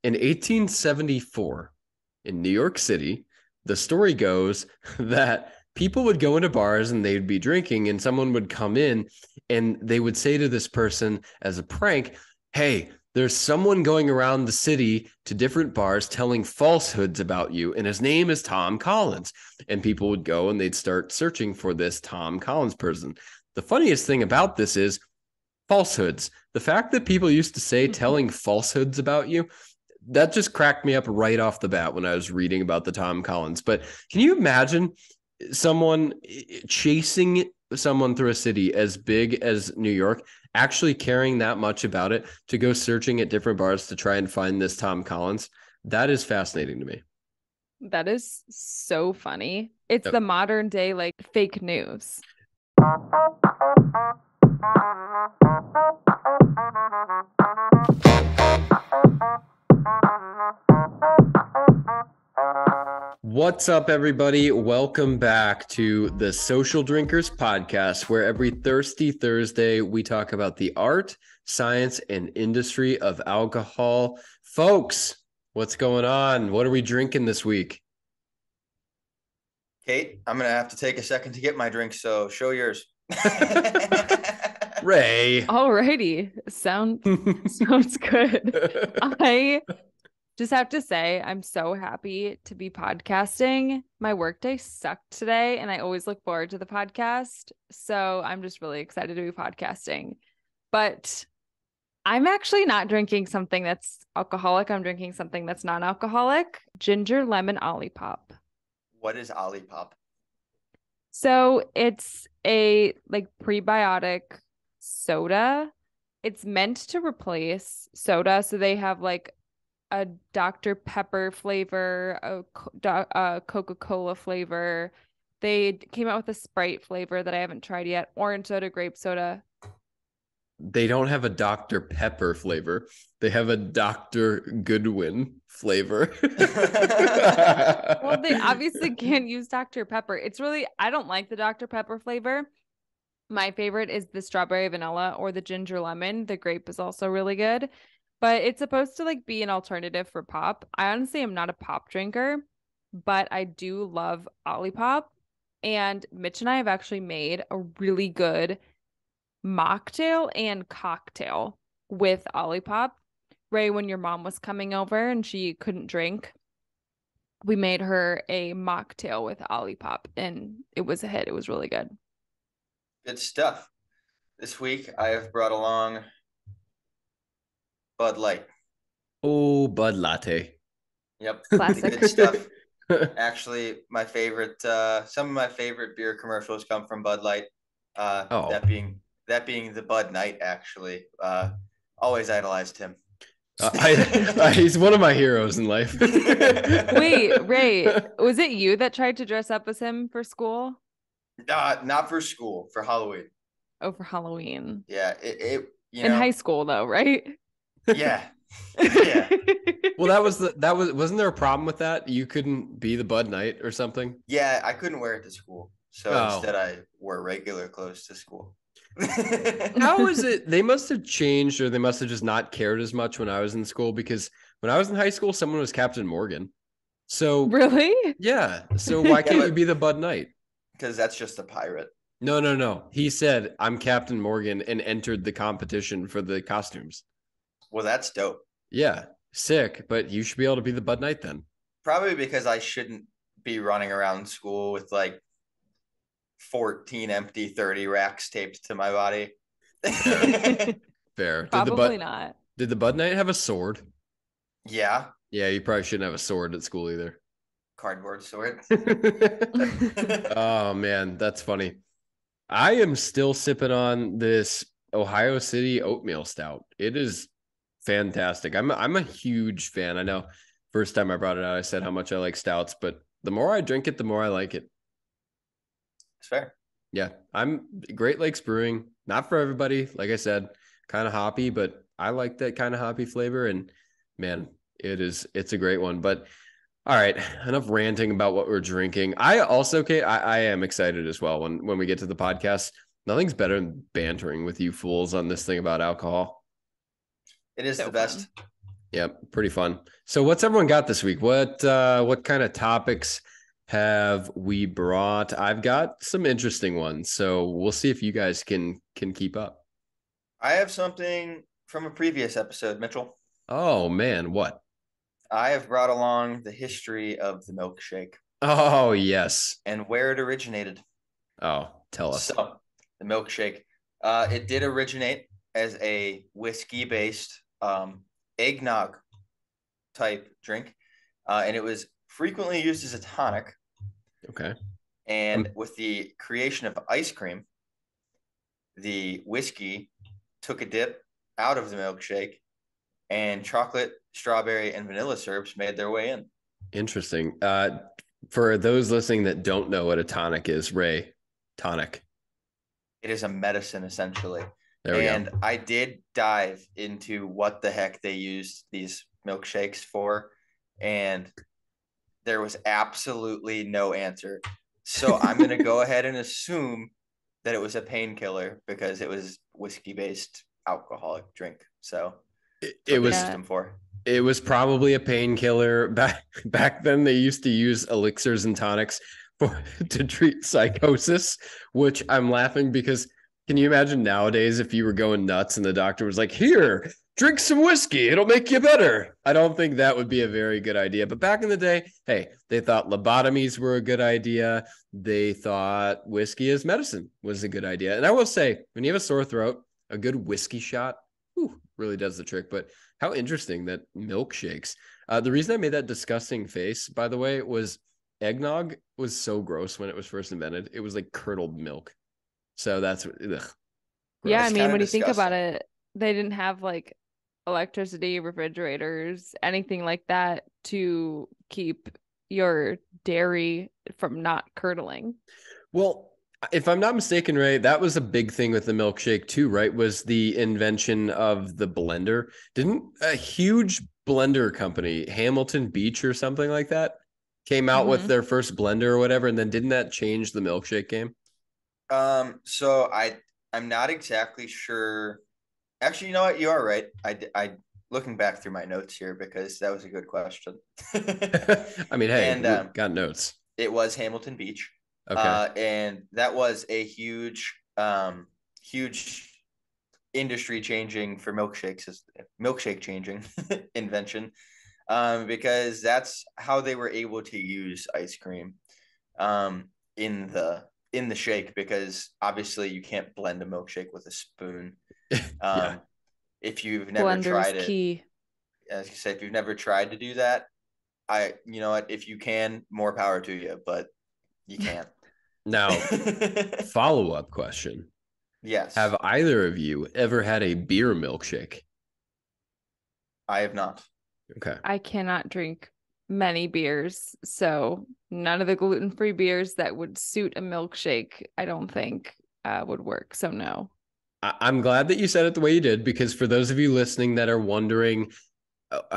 In 1874, in New York City, the story goes that people would go into bars and they'd be drinking, and someone would come in and they would say to this person as a prank, hey, there's someone going around the city to different bars telling falsehoods about you, and his name is Tom Collins. And people would go and they'd start searching for this Tom Collins person. The funniest thing about this is falsehoods. The fact that people used to say telling falsehoods about you, that just cracked me up right off the bat when I was reading about the Tom Collins. But can you imagine someone chasing someone through a city as big as New York, actually caring that much about it to go searching at different bars to try and find this Tom Collins? That is fascinating to me. That is so funny. It's Yep. the modern day like fake news. What's up, everybody? Welcome back to the Social Drinkers Podcast, where every Thirsty Thursday we talk about the art, science, and industry of alcohol. Folks, what's going on? What are we drinking this week? Kate, I'm going to have to take a second to get my drink, so show yours. Ray. Alrighty. Sounds good. I just have to say, I'm so happy to be podcasting. My workday sucked today, and I always look forward to the podcast. So I'm just really excited to be podcasting. But I'm actually not drinking something that's alcoholic. I'm drinking something that's non-alcoholic. Ginger lemon Olipop. What is Olipop? So it's a like prebiotic soda. It's meant to replace soda. So they have like a Dr. Pepper flavor, a Coca-Cola flavor. They came out with a Sprite flavor that I haven't tried yet. Orange soda, grape soda. They don't have a Dr. Pepper flavor. They have a Dr. Goodwin flavor. Well, they obviously can't use Dr. Pepper. It's really, I don't like the Dr. Pepper flavor. My favorite is the strawberry vanilla or the ginger lemon. The grape is also really good. But it's supposed to like be an alternative for pop. I honestly am not a pop drinker, but I do love Olipop. And Mitch and I have actually made a really good mocktail and cocktail with Olipop. Ray, when your mom was coming over and she couldn't drink, we made her a mocktail with Olipop, and it was a hit. It was really good. Good stuff. This week, I have brought along Bud Light. Oh, Bud Latte. Yep. Classic. Good stuff. Actually, my favorite, some of my favorite beer commercials come from Bud Light. That being the Bud Knight, actually. Always idolized him. He's one of my heroes in life. Wait, Ray, was it you that tried to dress up as him for school? Not for school, for Halloween. Oh, for Halloween. Yeah, in high school though, right? Yeah. Yeah. Well, wasn't there a problem with that? You couldn't be the Bud Knight or something? Yeah, I couldn't wear it to school. So instead I wore regular clothes to school. How is it? They must have changed, or they must have just not cared as much when I was in school, because when I was in high school, someone was Captain Morgan. So really? Yeah. So why can't you be the Bud Knight? Because that's just a pirate. No. He said, I'm Captain Morgan, and entered the competition for the costumes. Well, that's dope. Yeah. Sick. But you should be able to be the Bud Knight then. Probably because I shouldn't be running around school with like 14 empty 30 racks taped to my body. Fair. Probably not. Did the Bud Knight have a sword? Yeah. Yeah, you probably shouldn't have a sword at school either. Cardboard sword. Oh, man, that's funny. I am still sipping on this Ohio City oatmeal stout. It is fantastic. I'm a huge fan. I know first time I brought it out, I said how much I like stouts, but the more I drink it, the more I like it. It's fair. Yeah, I'm Great Lakes Brewing. Not for everybody, like I said, kind of hoppy, but I like that kind of hoppy flavor. And man, it's a great one. But all right, enough ranting about what we're drinking. I also, Kate, I am excited as well when we get to the podcast. Nothing's better than bantering with you fools on this thing about alcohol. It is So the best. fun. Yep, pretty fun. So what's everyone got this week? What kind of topics have we brought? I've got some interesting ones, so we'll see if you guys can keep up. I have something from a previous episode, Mitchell. Oh man, what? I have brought along the history of the milkshake. Oh yes. And where it originated. Oh, tell us. So the milkshake, it did originate as a whiskey-based eggnog type drink, and it was frequently used as a tonic. Okay. And with the creation of ice cream, the whiskey took a dip out of the milkshake, and chocolate, strawberry, and vanilla syrups made their way in. Interesting. For those listening that don't know what a tonic is, Ray, tonic. It is a medicine, essentially. There we go. And I did dive into what the heck they used these milkshakes for, and there was absolutely no answer. So I'm going to go ahead and assume that it was a painkiller because it was whiskey-based alcoholic drink. So it was used them for. It was probably a painkiller. Back then, they used to use elixirs and tonics to treat psychosis, which I'm laughing because can you imagine nowadays if you were going nuts and the doctor was like, here, drink some whiskey, it'll make you better. I don't think that would be a very good idea. But back in the day, hey, they thought lobotomies were a good idea. They thought whiskey as medicine was a good idea. And I will say, when you have a sore throat, a good whiskey shot really does the trick. But how interesting that milkshakes. The reason I made that disgusting face, by the way, was eggnog was so gross when it was first invented. It was like curdled milk. So that's yeah. I mean, when you think about it, they didn't have like electricity, refrigerators, anything like that to keep your dairy from not curdling. Well, if I'm not mistaken, Ray, that was a big thing with the milkshake too, right? Was the invention of the blender. Didn't a huge blender company, Hamilton Beach or something like that, came out with their first blender or whatever, and then didn't that change the milkshake game? So I'm not exactly sure. Actually, you know what? You are right. I looking back through my notes here because that was a good question. I mean, hey, and, got notes. It was Hamilton Beach. Okay. And that was a huge industry changing for milkshake changing invention, because that's how they were able to use ice cream in the shake, because obviously you can't blend a milkshake with a spoon. Yeah. If you've never Blender's tried it, key. as you say, if you've never tried to do that, you know what, if you can, more power to you, but you can't. Now, follow-up question. Yes. Have either of you ever had a beer milkshake? I have not. Okay. I cannot drink many beers, so none of the gluten-free beers that would suit a milkshake, I don't think would work. So no. I'm glad that you said it the way you did, because for those of you listening that are wondering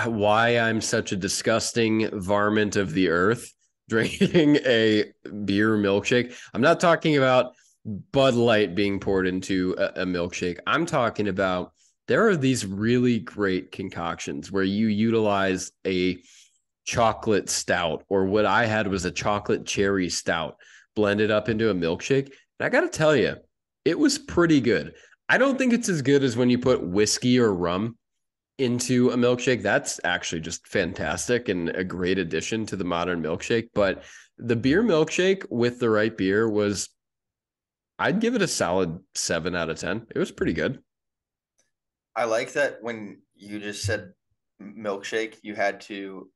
why I'm such a disgusting varmint of the earth drinking a beer milkshake, I'm not talking about Bud Light being poured into a milkshake. I'm talking about there are these really great concoctions where you utilize a chocolate stout, or what I had was a chocolate cherry stout blended up into a milkshake. And I got to tell you, it was pretty good. I don't think it's as good as when you put whiskey or rum into a milkshake. That's actually just fantastic and a great addition to the modern milkshake. But the beer milkshake with the right beer was, I'd give it a solid 7 out of 10. It was pretty good. I like that when you just said milkshake, you had to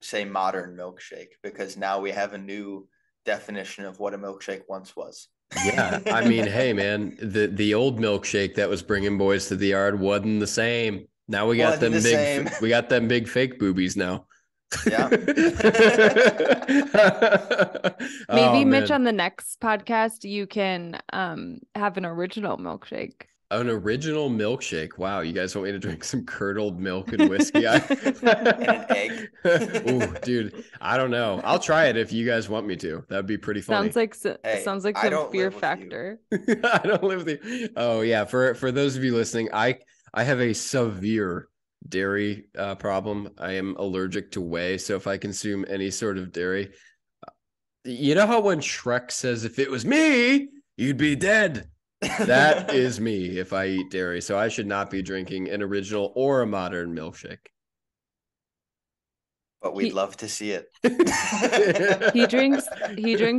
say modern milkshake, because now we have a new definition of what a milkshake once was. Yeah, I mean, hey man, the old milkshake that was bringing boys to the yard wasn't the same. Now we got them big fake boobies now. Yeah. Maybe Mitch, on the next podcast, you can have an original milkshake. An original milkshake. Wow, you guys want me to drink some curdled milk and whiskey? And an egg. Ooh, dude, I don't know. I'll try it if you guys want me to. That'd be pretty funny. Sounds like some Fear Factor. I don't live with you. Oh yeah, for those of you listening, I have a severe dairy problem. I am allergic to whey, so if I consume any sort of dairy, you know how when Shrek says, "If it was me, you'd be dead." That is me if I eat dairy. So I should not be drinking an original or a modern milkshake. But we'd love to see it. He drinks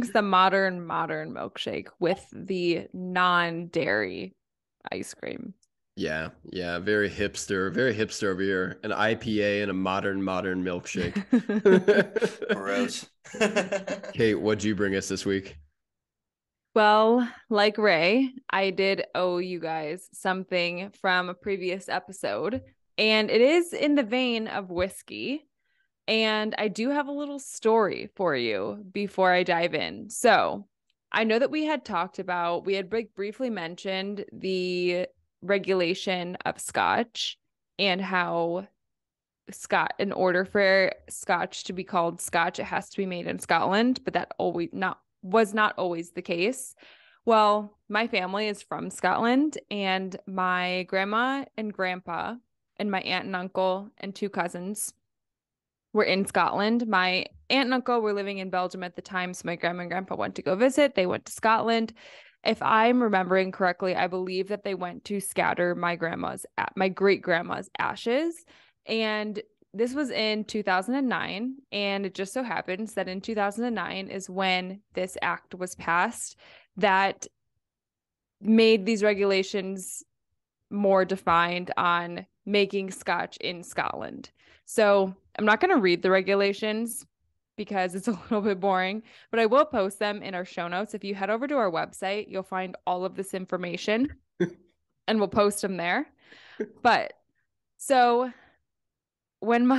the modern milkshake with the non-dairy ice cream. Yeah, very hipster over here. An IPA and a modern milkshake. Gross. Kate, what'd you bring us this week? Well, like Ray, I did owe you guys something from a previous episode, and it is in the vein of whiskey. And I do have a little story for you before I dive in. So I know that we had briefly mentioned the regulation of Scotch and how in order for Scotch to be called Scotch, it has to be made in Scotland, but that was not always the case. Well, my family is from Scotland, and my grandma and grandpa and my aunt and uncle and 2 cousins were in Scotland. My aunt and uncle were living in Belgium at the time, so my grandma and grandpa went to go visit. They went to Scotland. If I'm remembering correctly, I believe that they went to scatter my great grandma's ashes. And this was in 2009. And it just so happens that in 2009 is when this act was passed that made these regulations more defined on making Scotch in Scotland. So I'm not going to read the regulations because it's a little bit boring, but I will post them in our show notes. If you head over to our website, you'll find all of this information and we'll post them there. But so when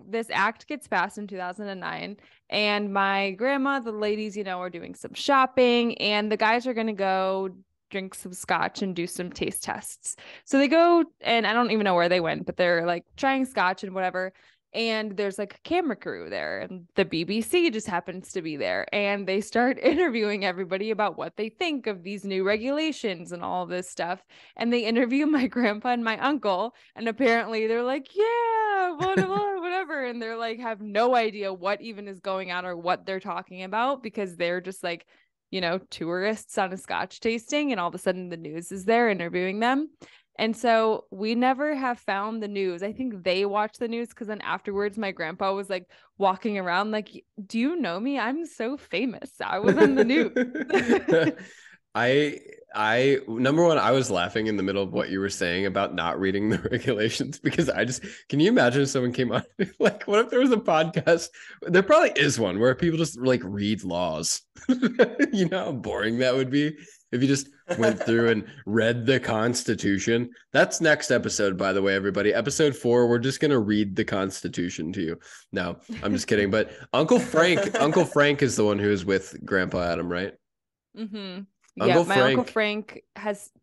this act gets passed in 2009 and my grandma, the ladies, are doing some shopping and the guys are going to go drink some Scotch and do some taste tests. So they go, and I don't even know where they went, but they're like trying Scotch and whatever. And there's like a camera crew there, and the BBC just happens to be there. And they start interviewing everybody about what they think of these new regulations and all this stuff. And they interview my grandpa and my uncle. And apparently they're like, yeah, whatever. And they're like, have no idea what even is going on or what they're talking about because they're just like, tourists on a Scotch tasting. And all of a sudden the news is there interviewing them. And so we never have found the news. I think they watched the news because then afterwards my grandpa was like walking around like, do you know me? I'm so famous. I was on the news. I number one, I was laughing in the middle of what you were saying about not reading the regulations because can you imagine if someone came on like, what if there was a podcast? There probably is one where people just like read laws. You know how boring that would be if you just went through and read the Constitution. That's next episode, by the way, everybody. Episode 4, we're just gonna read the Constitution to you. No, I'm just kidding. But Uncle Frank is the one who is with Grandpa Adam, right? Mm-hmm. Uncle Frank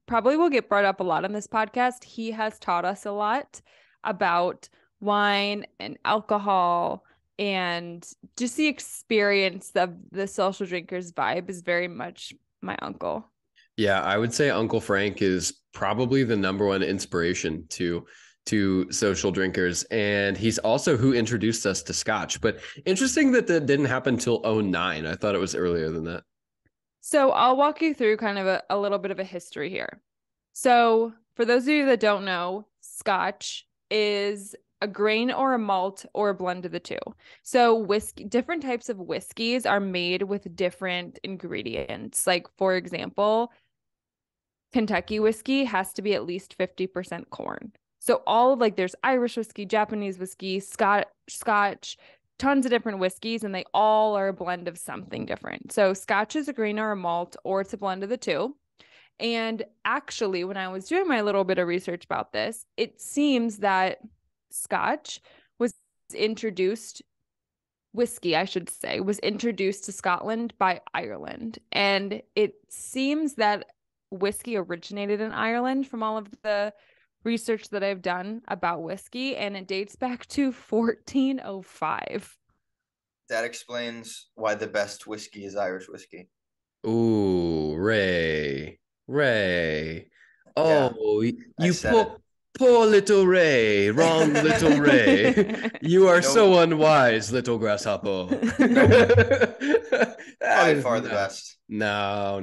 will get brought up a lot on this podcast. He has taught us a lot about wine and alcohol and just the experience of the social drinkers vibe is very much my uncle. Yeah, I would say Uncle Frank is probably the number one inspiration to social drinkers. And he's also who introduced us to Scotch. But interesting that didn't happen till 2009. I thought it was earlier than that. So I'll walk you through kind of a little bit of a history here. So for those of you that don't know, Scotch is a grain or a malt or a blend of the two. So different types of whiskeys are made with different ingredients. Like, for example, Kentucky whiskey has to be at least 50% corn. So there's Irish whiskey, Japanese whiskey, Scotch, tons of different whiskeys, and they all are a blend of something different. So Scotch is a grain or a malt, or it's a blend of the two. And actually, when I was doing my little bit of research about this, it seems that Scotch was introduced to Scotland by Ireland. And it seems that whiskey originated in Ireland from all of the research that I've done about whiskey, and it dates back to 1405. That explains why the best whiskey is Irish whiskey. Ooh, Ray. Oh, yeah, Poor little Ray, wrong little Ray. You are so unwise, little grasshopper. By far the best. No.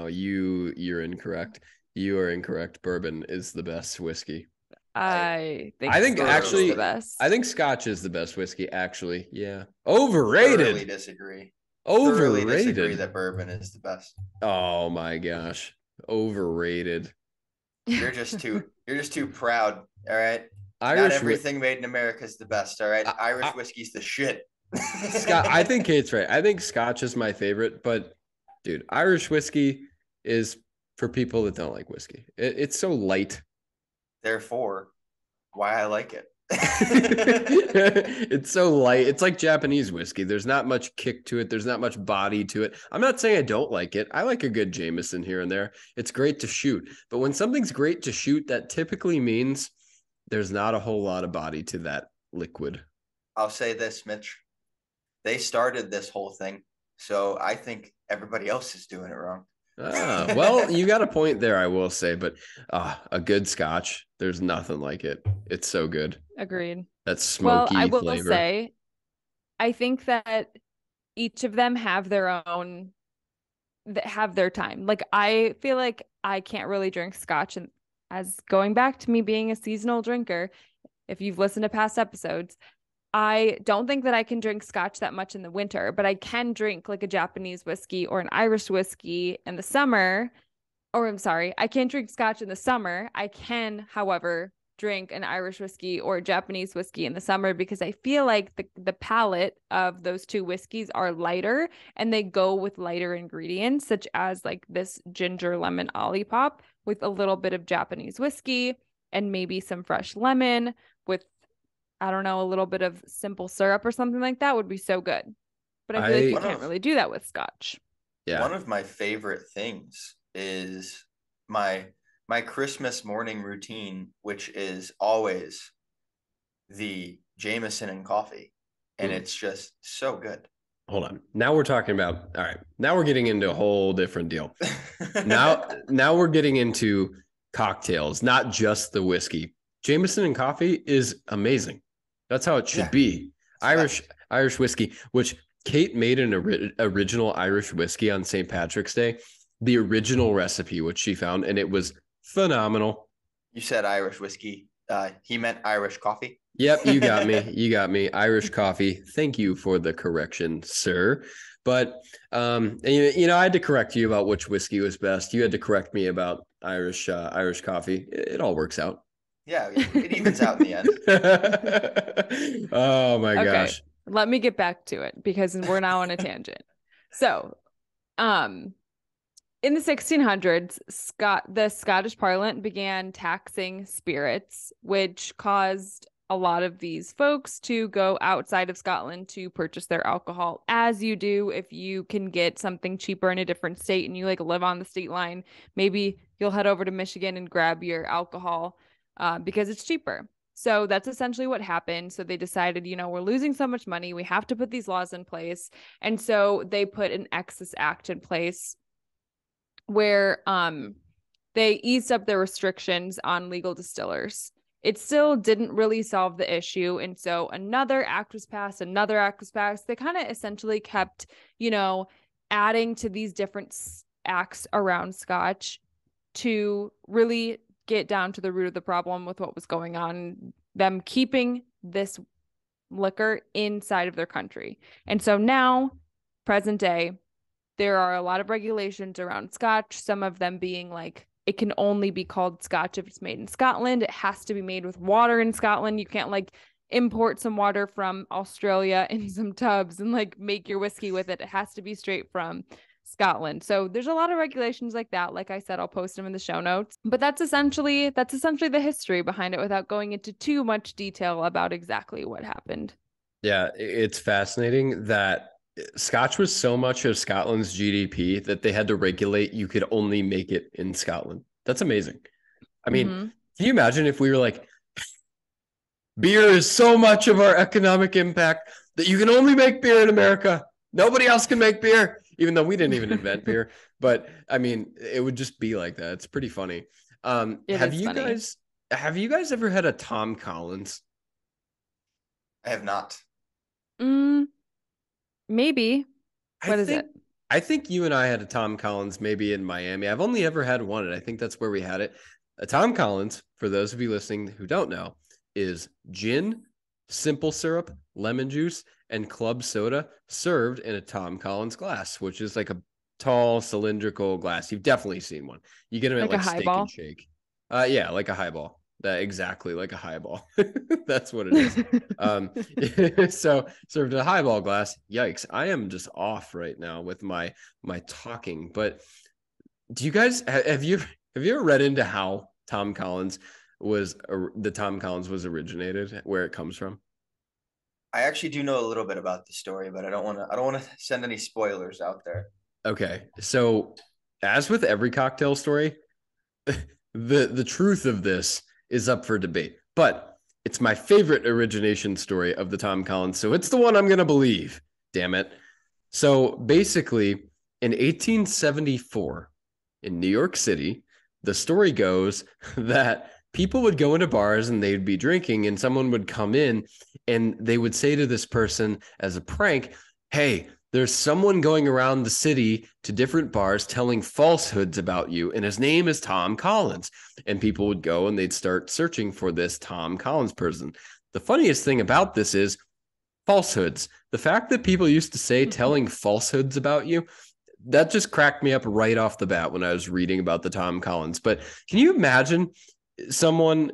You're incorrect. You are incorrect. Bourbon is the best whiskey. I think actually the best. I think Scotch is the best whiskey, actually. Yeah. Overrated. Thoroughly disagree. Overrated. Thoroughly disagree that bourbon is the best. Oh my gosh. Overrated. You're just too proud. All right. Not everything made in America is the best. All right. Irish whiskey's the shit. Scott, I think Kate's right. I think Scotch is my favorite, but dude, Irish whiskey is for people that don't like whiskey. It's so light. Therefore, why I like it. It's so light. It's like Japanese whiskey. There's not much kick to it. There's not much body to it. I'm not saying I don't like it. I like a good Jameson here and there. It's great to shoot. But when something's great to shoot, that typically means there's not a whole lot of body to that liquid. I'll say this, Mitch. They started this whole thing. So I think everybody else is doing it wrong. Well, you got a point there, I will say, but a good Scotch, there's nothing like it. It's so good. Agreed. That smoky I will flavor. say, I think that each of them have their own, that have their time. Like, I feel like I can't really drink Scotch, and as going back to me being a seasonal drinker, if you've listened to past episodes, I don't think that I can drink Scotch that much in the winter, but I can drink like a Japanese whiskey or an Irish whiskey in the summer. Or I'm sorry, I can't drink Scotch in the summer. I can, however, drink an Irish whiskey or a Japanese whiskey in the summer because I feel like the palate of those two whiskeys are lighter and they go with lighter ingredients, such as like this ginger lemon olipop with a little bit of Japanese whiskey and maybe some fresh lemon with, I don't know, a little bit of simple syrup or something like that would be so good. But I feel like you can't really do that with Scotch. Yeah. One of my favorite things is my Christmas morning routine, which is always the Jameson and coffee. And it's just so good. Hold on. Now we're talking about, all right, now we're getting into a whole different deal. now we're getting into cocktails, not just the whiskey. Jameson and coffee is amazing. That's how it should be. Irish whiskey, which Kate made an original Irish whiskey on St. Patrick's Day, the original recipe, which she found, and it was phenomenal. You said Irish whiskey. He meant Irish coffee. Yep, you got me. You got me. Irish coffee. Thank you for the correction, sir. But I had to correct you about which whiskey was best. You had to correct me about Irish coffee. It all works out. Yeah, it evens out in the end. Oh my gosh. Let me get back to it because we're now on a tangent. So, in the 1600s, the Scottish Parliament began taxing spirits, which caused a lot of these folks to go outside of Scotland to purchase their alcohol, as you do if you can get something cheaper in a different state and you like live on the state line. Maybe you'll head over to Michigan and grab your alcohol because it's cheaper. So that's essentially what happened. So they decided, we're losing so much money. We have to put these laws in place. And so they put an Excess Act in place where they eased up their restrictions on legal distillers. It still didn't really solve the issue. And so another act was passed. They kind of essentially kept, adding to these different acts around Scotch to really get down to the root of the problem with what was going on, them keeping this liquor inside of their country. And so now, present day, there are a lot of regulations around Scotch, some of them being like, it can only be called Scotch if it's made in Scotland. It has to be made with water in Scotland. You can't like import some water from Australia in some tubs and like make your whiskey with it. It has to be straight from Scotland. So there's a lot of regulations like that. Like I said, I'll post them in the show notes. But that's essentially the history behind it without going into too much detail about exactly what happened. Yeah, it's fascinating that Scotch was so much of Scotland's GDP that they had to regulate you could only make it in Scotland. That's amazing. I mean, Can you imagine if we were like, beer is so much of our economic impact that you can only make beer in America. Nobody else can make beer, even though we didn't even invent beer. But I mean, it would just be like that. It's pretty funny. Have you guys Have you guys ever had a Tom Collins? I have not. Maybe. I What is think it? I think you and I had a Tom Collins maybe in Miami. I've only ever had one, and I think that's where we had it. A Tom Collins, for those of you listening who don't know, is gin, simple syrup, lemon juice, and club soda served in a Tom Collins glass, which is like a tall cylindrical glass. You've definitely seen one. You get them at Like a like Steak and highball? Shake. Yeah, like a highball. That exactly like a highball. That's what it is. Um, so served a highball glass. Yikes! I am just off right now with my talking. But do you guys have you ever read into how the Tom Collins was originated, where it comes from? I actually do know a little bit about the story, but I don't want to send any spoilers out there. Okay, so as with every cocktail story, the truth of this is up for debate, but it's my favorite origination story of the Tom Collins, so it's the one I'm gonna believe. Damn it! So basically, in 1874, in New York City, the story goes that people would go into bars and they'd be drinking, and someone would come in and they would say to this person as a prank, "Hey, there's someone going around the city to different bars telling falsehoods about you, and his name is Tom Collins." And people would go and they'd start searching for this Tom Collins person. The funniest thing about this is falsehoods. The fact that people used to say telling falsehoods about you, that just cracked me up right off the bat when I was reading about the Tom Collins. But can you imagine someone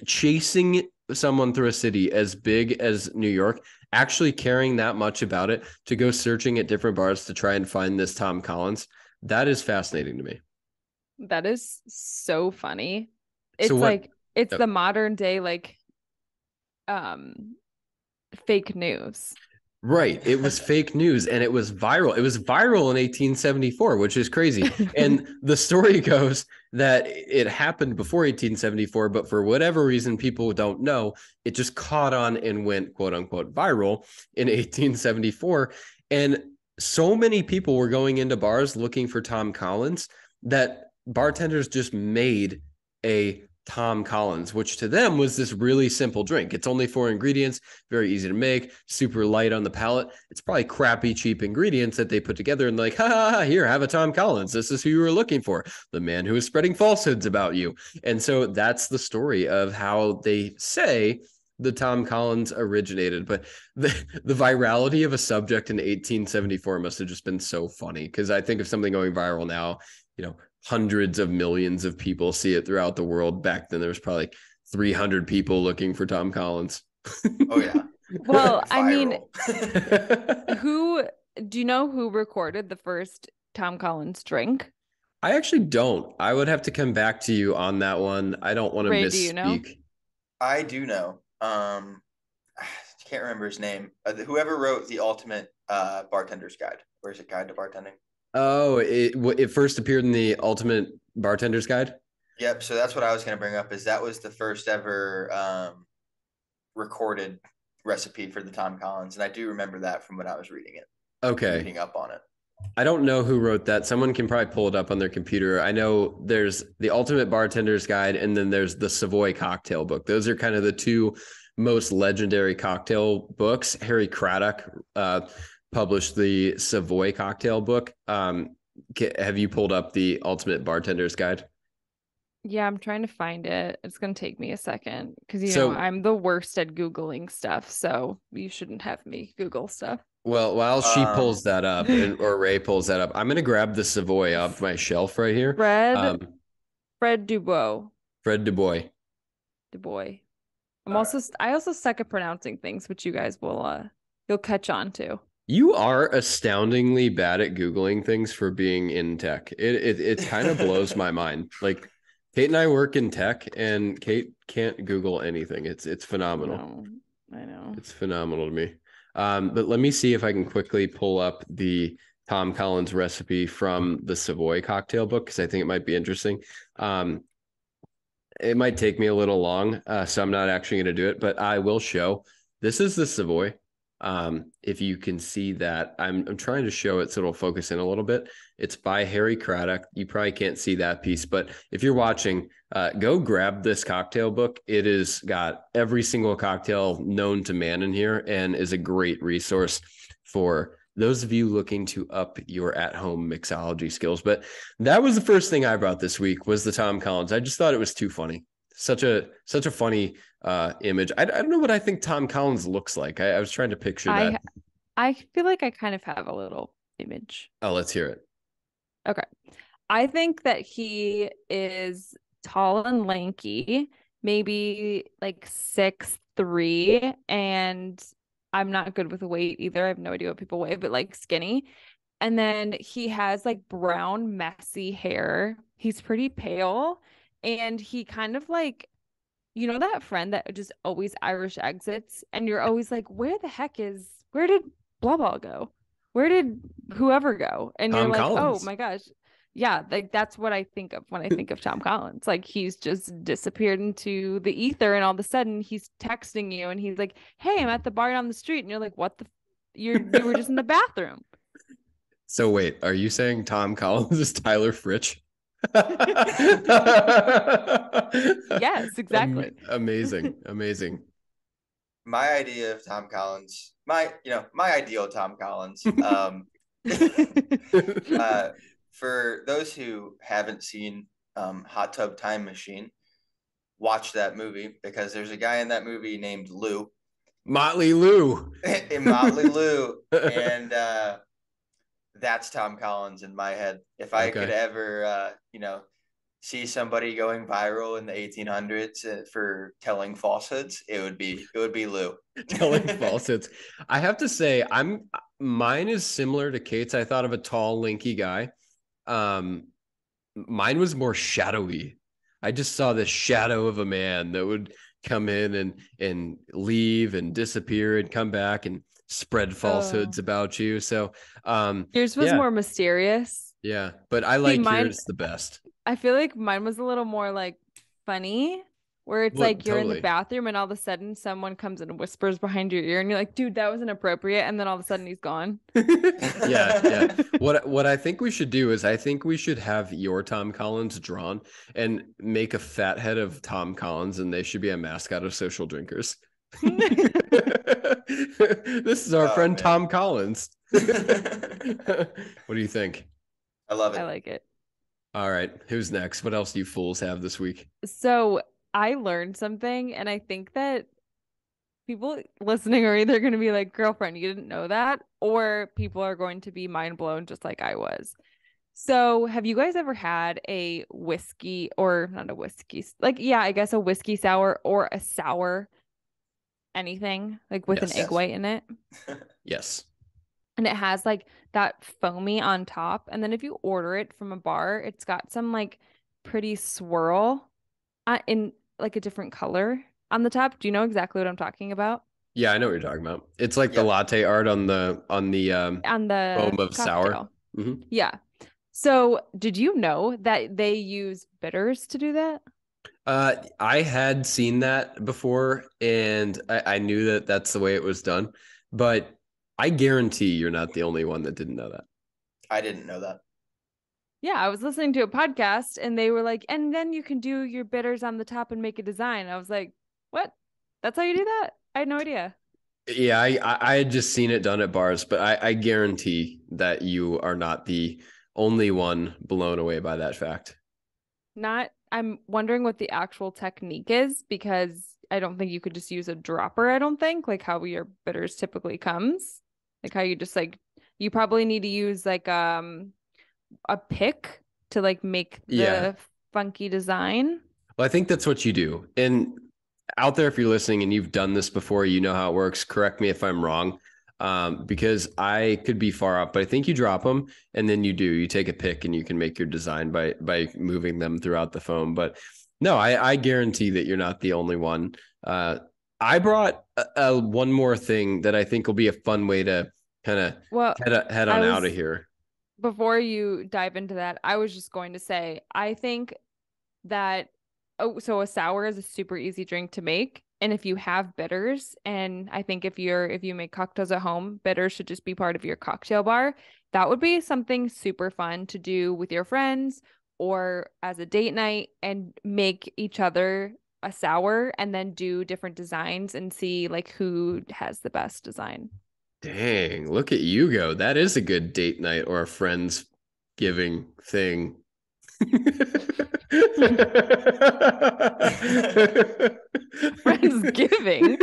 chasing someone through a city as big as New York, actually caring that much about it to go searching at different bars to try and find this Tom Collins? That is fascinating to me. That is so funny. So It's what? like it's Oh, the modern day like um fake news. right. It was fake news and it was viral. It was viral in 1874, which is crazy. And the story goes that it happened before 1874, but for whatever reason, people don't know, it just caught on and went quote unquote viral in 1874. And so many people were going into bars looking for Tom Collins that bartenders just made a Tom Collins, which to them was this really simple drink. It's only 4 ingredients, very easy to make, super light on the palate. It's probably crappy, cheap ingredients that they put together and like, ha, here, have a Tom Collins. This is who you were looking for, the man who is spreading falsehoods about you. And so that's the story of how they say the Tom Collins originated. But the virality of a subject in 1874 must have just been so funny, because I think of something going viral now, hundreds of millions of people see it throughout the world. Back then, there was probably like 300 people looking for Tom Collins. Oh yeah. Well, I mean, Viral. who do you know who recorded the first Tom Collins drink? I actually don't. I would have to come back to you on that one. I don't want to Ray, do you know? misspeak. I do know. I can't remember his name. Whoever wrote the Ultimate Bartender's Guide, or is it Guide to Bartending? Oh, it first appeared in the Ultimate Bartender's Guide? Yep. So that's what I was going to bring up. Is that was the first ever recorded recipe for the Tom Collins, and I do remember that from when I was reading it. Okay. Reading up on it. I don't know who wrote that. Someone can probably pull it up on their computer. I know there's the Ultimate Bartender's Guide, and then there's the Savoy Cocktail Book. Those are kind of the two most legendary cocktail books. Harry Craddock published the Savoy Cocktail Book. Have you pulled up the Ultimate Bartender's Guide? Yeah, I'm trying to find it. It's going to take me a second because, you know, I'm the worst at Googling stuff. So you shouldn't have me Google stuff. Well, while she pulls that up or Ray pulls that up, I'm going to grab the Savoy off my shelf right here. Fred Dubois. Fred Dubois. Dubois. I also suck at pronouncing things, which you guys will you'll catch on to. You are astoundingly bad at Googling things for being in tech. It kind of blows my mind. Like Kate and I work in tech, and Kate can't Google anything. It's phenomenal. I know. It's phenomenal to me. But let me see if I can quickly pull up the Tom Collins recipe from the Savoy Cocktail Book, because I think it might be interesting. It might take me a little long, so I'm not actually going to do it, but I will show. This is the Savoy. If you can see that, I'm trying to show it so it'll focus in a little bit. It's by Harry Craddock. You probably can't see that piece, but if you're watching, go grab this cocktail book. It has got every single cocktail known to man in here and is a great resource for those of you looking to up your at-home mixology skills. But that was the first thing I brought this week, was the Tom Collins. I just thought it was too funny. Such a funny image. I don't know what I think Tom Collins looks like. I was trying to picture that. I feel like I kind of have a little image. Oh, let's hear it. Okay. I think that he is tall and lanky, maybe like 6'3", and I'm not good with weight either. I have no idea what people weigh, but like skinny. And then he has like brown, messy hair. He's pretty pale. And he kind of like, you know, that friend that just always Irish exits, and you're always like, where did blah blah go? Where did whoever go? And Tom you're like, Collins. oh my gosh. Yeah, like that's what I think of when I think of Tom Collins. Like he's just disappeared into the ether, and all of a sudden he's texting you and he's like, hey, I'm at the bar down the street. And you're like, what the you were just in the bathroom. So wait, are you saying Tom Collins is Tyler Fritsch? Yes, exactly. Amazing. My idea of Tom Collins, my ideal Tom Collins. For those who haven't seen Hot Tub Time Machine, watch that movie, because there's a guy in that movie named Lou. Motley Lou. Motley Lou. And that's Tom Collins in my head. If I could ever, see somebody going viral in the 1800s for telling falsehoods, it would be Lou. Telling falsehoods. I have to say, mine is similar to Kate's. I thought of a tall, lanky guy. Mine was more shadowy. I just saw the shadow of a man that would come in and leave and disappear and come back and spread falsehoods about you. So yours was more mysterious. Yeah, but I like yours the best. I feel like mine was a little more like funny, where it's like you're in the bathroom and all of a sudden someone comes and whispers behind your ear and you're like, dude, that was inappropriate, and then all of a sudden he's gone. Yeah. What I think we should do is, I think we should have your Tom Collins drawn and make a fat head of Tom Collins, and they should be a mascot of Social Drinkers. This is our friend, man. Tom Collins. What do you think? I love it. I like it. All right, who's next? What else do you fools have this week? So I learned something, and I think that people listening are either going to be like, girlfriend, you didn't know that, or people are going to be mind blown just like I was. So have you guys ever had a whiskey, or not a whiskey, like, yeah, I guess a whiskey sour or a sour anything, like with an egg white in it? Yes. And it has like that foamy on top. And then if you order it from a bar, it's got some like pretty swirl in like a different color on the top. Do you know exactly what I'm talking about? Yeah, I know what you're talking about. It's like the latte art on the foam of sour. Mm-hmm. Yeah. So did you know that they use bitters to do that? I had seen that before, and I knew that that's the way it was done, but I guarantee you're not the only one that didn't know that. I didn't know that. Yeah, I was listening to a podcast and they were like, and then you can do your bitters on the top and make a design. I was like, what? That's how you do that? I had no idea. Yeah, I had just seen it done at bars, but I guarantee that you are not the only one blown away by that fact. I'm wondering what the actual technique is, because I don't think you could just use a dropper. I don't think, like how your bitters typically comes. Like how you just like, you probably need to use like a pick to like make the funky design. Well, I think that's what you do. And out there, if you're listening and you've done this before, you know how it works. Correct me if I'm wrong, because I could be far off, but I think you drop them and then you take a pick and you can make your design by moving them throughout the foam. But no, I guarantee that you're not the only one. I brought one more thing that I think will be a fun way to kind of head on out of here. Before you dive into that, I was just going to say, I think that, so a sour is a super easy drink to make. And if you have bitters, and I think if you make cocktails at home, bitters should just be part of your cocktail bar. That would be something super fun to do with your friends or as a date night, and make each other a sour and then do different designs and see like who has the best design. Dang, look at you go. That is a good date night or a friends giving thing. Friendsgiving.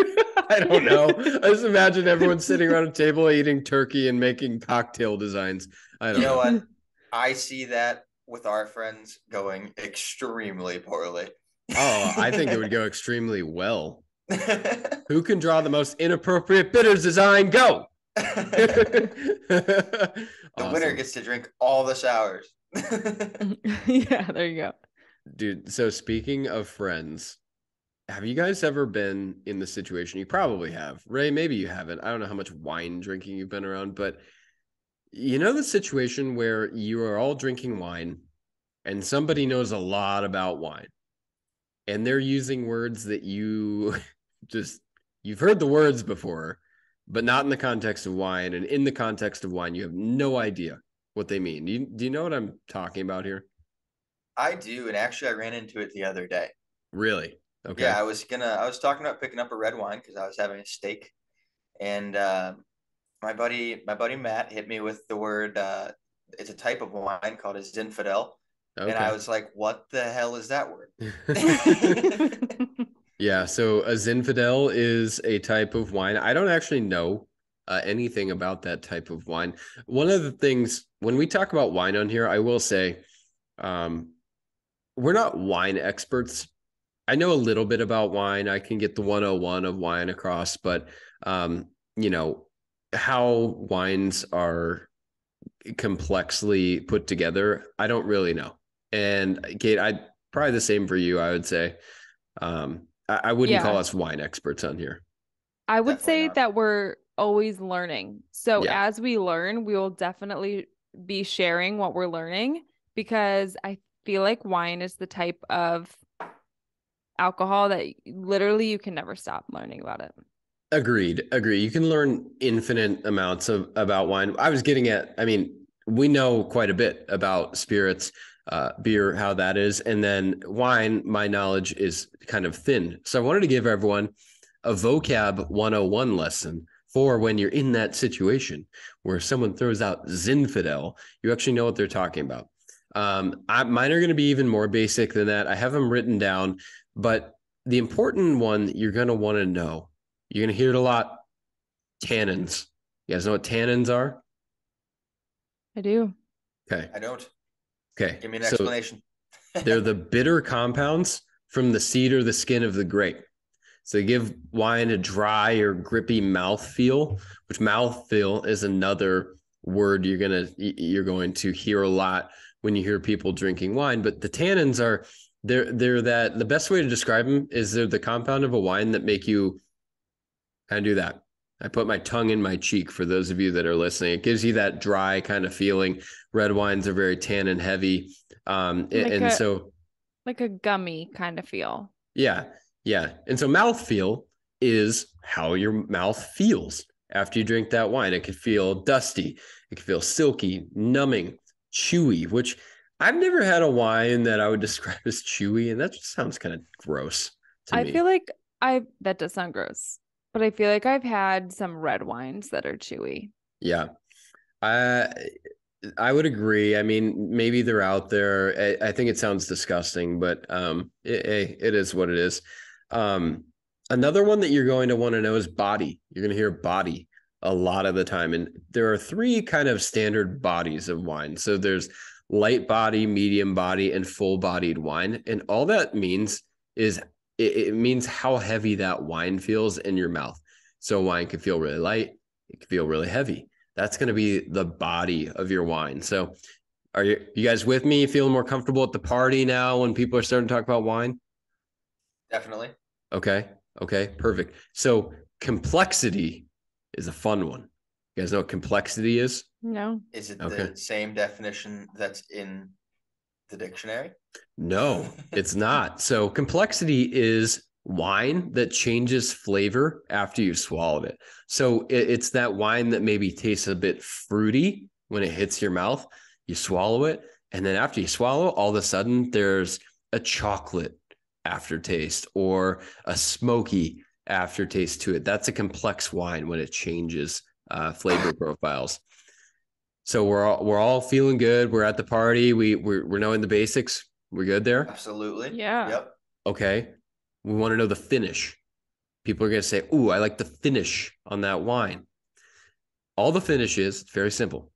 I don't know. I just imagine everyone sitting around a table eating turkey and making cocktail designs. I don't know. You know what? I see that with our friends going extremely poorly. Oh, I think it would go extremely well. Who can draw the most inappropriate bitters design? Go! The winner gets to drink all the sours. Yeah, there you go. Dude, so speaking of friends, have you guys ever been in the situation? You probably have. Ray, maybe you haven't. I don't know how much wine drinking you've been around, but you know the situation where you are all drinking wine and somebody knows a lot about wine and they're using words that you've heard the words before, but not in the context of wine. And in the context of wine, you have no idea what they mean. Do you know what I'm talking about here? I do, and actually I ran into it the other day. Really? Okay. Yeah, I was talking about picking up a red wine because I was having a steak, and my buddy Matt hit me with the word. It's a type of wine called a Zinfandel, and I was like, "What the hell is that word?" Yeah, so a Zinfandel is a type of wine. I don't actually know anything about that type of wine. One of the things when we talk about wine on here, I will say, we're not wine experts. I know a little bit about wine. I can get the 101 of wine across, but you know, how wines are complexly put together, I don't really know. And Kate, probably the same for you, I would say. I wouldn't call us wine experts on here. I would say that we're always learning. So as we learn, we will definitely be sharing what we're learning, because I feel like wine is the type of alcohol that literally you can never stop learning about it. Agreed. You can learn infinite amounts about wine. I was getting at, I mean, we know quite a bit about spirits, beer, how that is. And then wine, my knowledge is kind of thin. So I wanted to give everyone a vocab 101 lesson for when you're in that situation where someone throws out Zinfandel, you actually know what they're talking about. Mine are going to be even more basic than that. I have them written down, but the important one that you're going to want to know, you're going to hear it a lot, tannins. You guys know what tannins are? I do. Okay. I don't. Okay. Give me an explanation. They're the bitter compounds from the seed or the skin of the grape. So they give wine a dry or grippy mouthfeel, which mouthfeel is another word you're going to hear a lot when you hear people drinking wine. But the tannins are, they're that, the best way to describe them is they're the compound of a wine that make you kind of do that. I put my tongue in my cheek for those of you that are listening. It gives you that dry kind of feeling. Red wines are very tannin heavy. So like a gummy kind of feel. Yeah. And so mouthfeel is how your mouth feels after you drink that wine. It could feel dusty. It could feel silky, numbing, chewy, which I've never had a wine that I would describe as chewy. And that just sounds kind of gross to me. I feel like that does sound gross, but I feel like I've had some red wines that are chewy. Yeah. I would agree. I mean, maybe they're out there. I think it sounds disgusting, but it is what it is. Another one that you're going to want to know is body. You're going to hear body a lot of the time. And there are three kind of standard bodies of wine. So there's light body, medium body, and full bodied wine. And all that means is it means how heavy that wine feels in your mouth. So wine can feel really light. It can feel really heavy. That's going to be the body of your wine. So are you guys with me? Feeling more comfortable at the party now when people are starting to talk about wine? Definitely. Okay, perfect. So complexity is a fun one. You guys know what complexity is? No. Is it the same definition that's in the dictionary? No, it's not. So complexity is wine that changes flavor after you've swallowed it. So it's that wine that maybe tastes a bit fruity when it hits your mouth. You swallow it, and then after you swallow, all of a sudden there's a chocolate aftertaste or a smoky aftertaste to it. That's a complex wine when it changes flavor profiles. So we're all feeling good. We're at the party. We're knowing the basics. We're good there. Absolutely. Yeah. Yep. Okay. We want to know the finish. People are going to say, "Ooh, I like the finish on that wine." All the finish is very simple.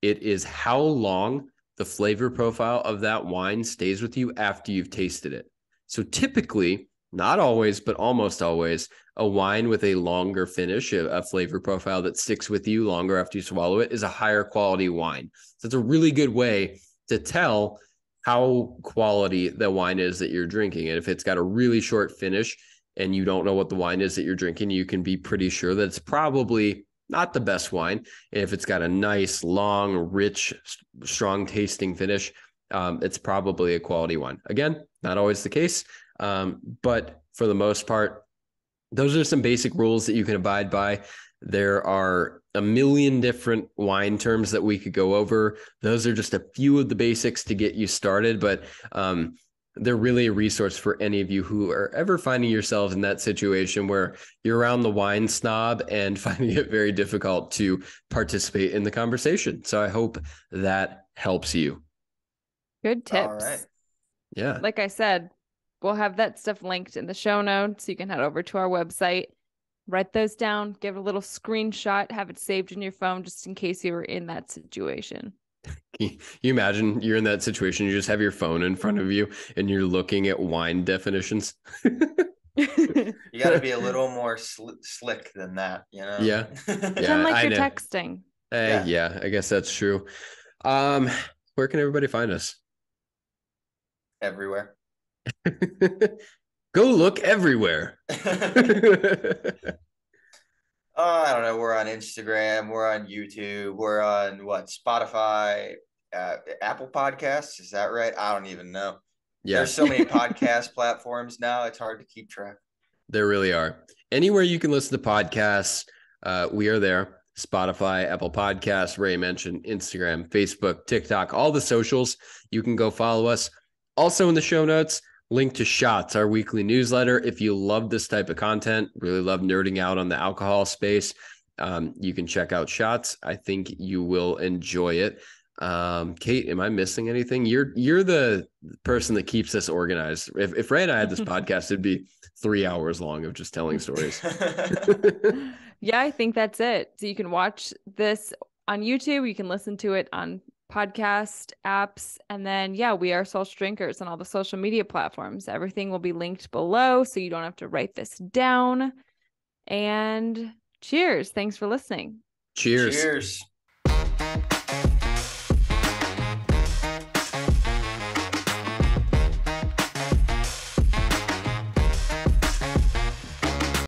It is how long the flavor profile of that wine stays with you after you've tasted it. So typically, not always, but almost always, a wine with a longer finish, a flavor profile that sticks with you longer after you swallow it, is a higher quality wine. So it's a really good way to tell how quality the wine is that you're drinking. And if it's got a really short finish and you don't know what the wine is that you're drinking, you can be pretty sure that it's probably not the best wine. And if it's got a nice, long, rich, strong tasting finish, it's probably a quality wine. Again, not always the case, but for the most part, those are some basic rules that you can abide by. There are a million different wine terms that we could go over. Those are just a few of the basics to get you started, but they're really a resource for any of you who are ever finding yourselves in that situation where you're around the wine snob and finding it very difficult to participate in the conversation. So I hope that helps you. Good tips. All right. Yeah. Like I said, we'll have that stuff linked in the show notes. You can head over to our website, write those down, give a little screenshot, have it saved in your phone just in case you were in that situation. Can you imagine you're in that situation? You just have your phone in front of you and you're looking at wine definitions. You got to be a little more slick than that, you know? Yeah. Pretend like you're texting. Yeah, I guess that's true. Where can everybody find us? Everywhere. Go look everywhere. I don't know. We're on Instagram. We're on YouTube. We're on Spotify, Apple Podcasts. Is that right? I don't even know. Yeah. There's so many podcast platforms now. It's hard to keep track. There really are. Anywhere you can listen to podcasts, we are there. Spotify, Apple Podcasts, Ray mentioned Instagram, Facebook, TikTok, all the socials. You can go follow us. Also in the show notes, link to Shots, our weekly newsletter. If you love this type of content, really love nerding out on the alcohol space, you can check out Shots. I think you will enjoy it. Kate, am I missing anything? You're the person that keeps us organized. If Ray and I had this podcast, it'd be 3 hours long of just telling stories. Yeah, I think that's it. So you can watch this on YouTube. You can listen to it on podcast apps. And then, yeah, we are Social Drinkers on all the social media platforms. Everything will be linked below, so you don't have to write this down. And cheers. Thanks for listening. Cheers. Cheers.